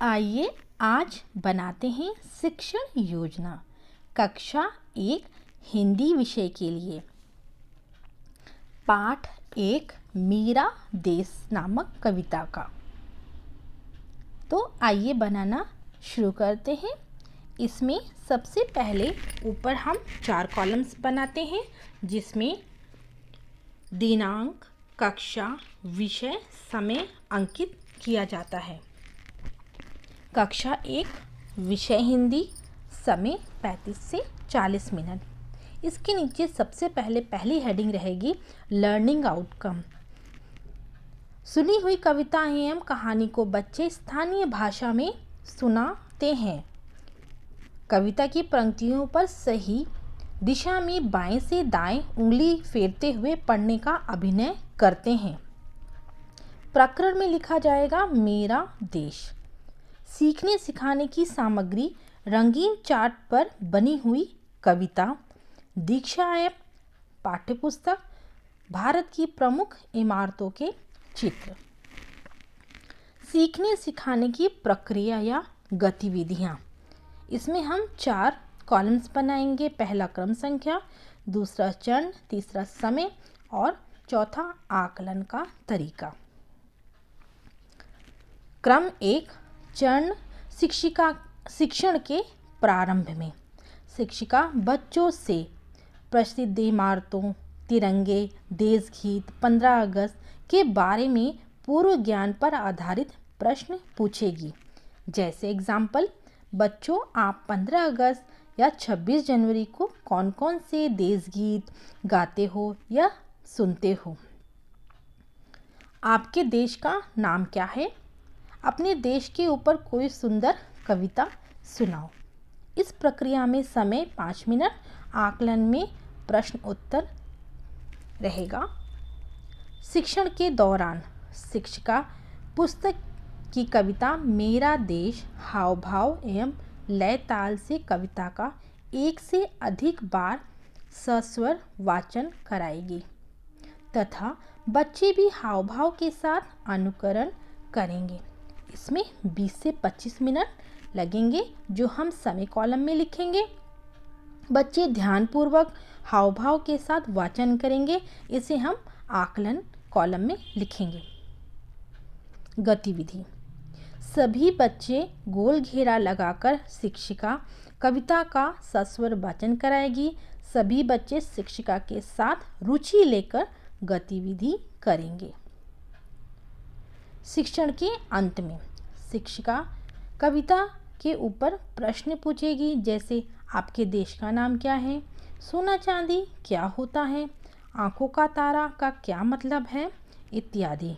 आइए आज बनाते हैं शिक्षण योजना कक्षा 1 हिंदी विषय के लिए। पाठ 1 मेरा देश नामक कविता का। तो आइए बनाना शुरू करते हैं। इसमें सबसे पहले ऊपर हम 4 कॉलम्स बनाते हैं, जिसमें दिनांक, कक्षा, विषय, समय अंकित किया जाता है। कक्षा 1 विषय हिंदी, समय 35 से 40 मिनट। इसके नीचे सबसे पहली हेडिंग रहेगी लर्निंग आउटकम। सुनी हुई कविताएं एवं कहानी को बच्चे स्थानीय भाषा में सुनाते हैं। कविता की पंक्तियों पर सही दिशा में बाएं से दाएं उंगली फेरते हुए पढ़ने का अभिनय करते हैं। प्रकरण में लिखा जाएगा मेरा देश। सीखने सिखाने की सामग्री रंगीन चार्ट पर बनी हुई कविता, दीक्षा ऐप, पाठ्यपुस्तक, भारत की प्रमुख इमारतों के चित्र। सीखने सिखाने की प्रक्रिया या गतिविधियाँ। इसमें हम 4 कॉलम्स बनाएंगे। पहला क्रम संख्या, दूसरा चरण, तीसरा समय और चौथा आकलन का तरीका। क्रम 1 चरण शिक्षण के प्रारंभ में शिक्षिका बच्चों से प्रसिद्ध इमारतों, तिरंगे, देशगीत, 15 अगस्त के बारे में पूर्व ज्ञान पर आधारित प्रश्न पूछेगी। जैसे एग्जाम्पल, बच्चों आप 15 अगस्त या 26 जनवरी को कौन कौन से देशगीत गाते हो या सुनते हो? आपके देश का नाम क्या है? अपने देश के ऊपर कोई सुंदर कविता सुनाओ। इस प्रक्रिया में समय 5 मिनट, आकलन में प्रश्न उत्तर रहेगा। शिक्षण के दौरान शिक्षिका पुस्तक की कविता मेरा देश हाव भाव एवं लय ताल से कविता का 1 से अधिक बार सस्वर वाचन कराएगी तथा बच्चे भी हाव भाव के साथ अनुकरण करेंगे। इसमें 20 से 25 मिनट लगेंगे, जो हम समय कॉलम में लिखेंगे। बच्चे ध्यानपूर्वक हाव भाव के साथ वाचन करेंगे, इसे हम आकलन कॉलम में लिखेंगे। गतिविधि। सभी बच्चे गोल घेरा लगाकर शिक्षिका कविता का सस्वर वाचन कराएगी। सभी बच्चे शिक्षिका के साथ रुचि लेकर गतिविधि करेंगे। शिक्षण के अंत में शिक्षिका कविता के ऊपर प्रश्न पूछेगी, जैसे आपके देश का नाम क्या है? सोना चांदी क्या होता है? आंखों का तारा का क्या मतलब है? इत्यादि।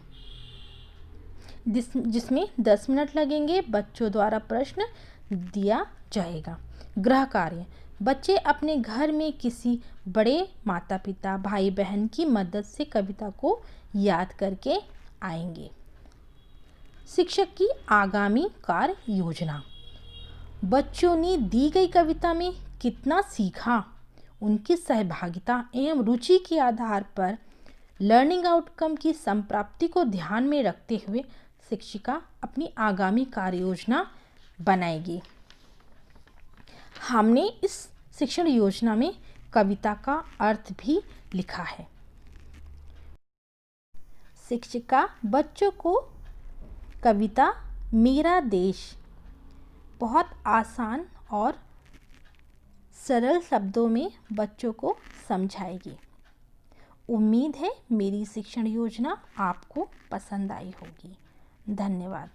जिसमें 10 मिनट लगेंगे। बच्चों द्वारा प्रश्न दिया जाएगा। गृह कार्य। बच्चे अपने घर में किसी बड़े माता पिता, भाई बहन की मदद से कविता को याद करके आएंगे। शिक्षक की आगामी कार्य योजना। बच्चों ने दी गई कविता में कितना सीखा, उनकी सहभागिता एवं रुचि के आधार पर लर्निंग आउटकम की संप्राप्ति को ध्यान में रखते हुए शिक्षिका अपनी आगामी कार्य योजना बनाएगी। हमने इस शिक्षण योजना में कविता का अर्थ भी लिखा है। शिक्षिका बच्चों को कविता मेरा देश बहुत आसान और सरल शब्दों में बच्चों को समझाएगी। उम्मीद है मेरी शिक्षण योजना आपको पसंद आई होगी। धन्यवाद।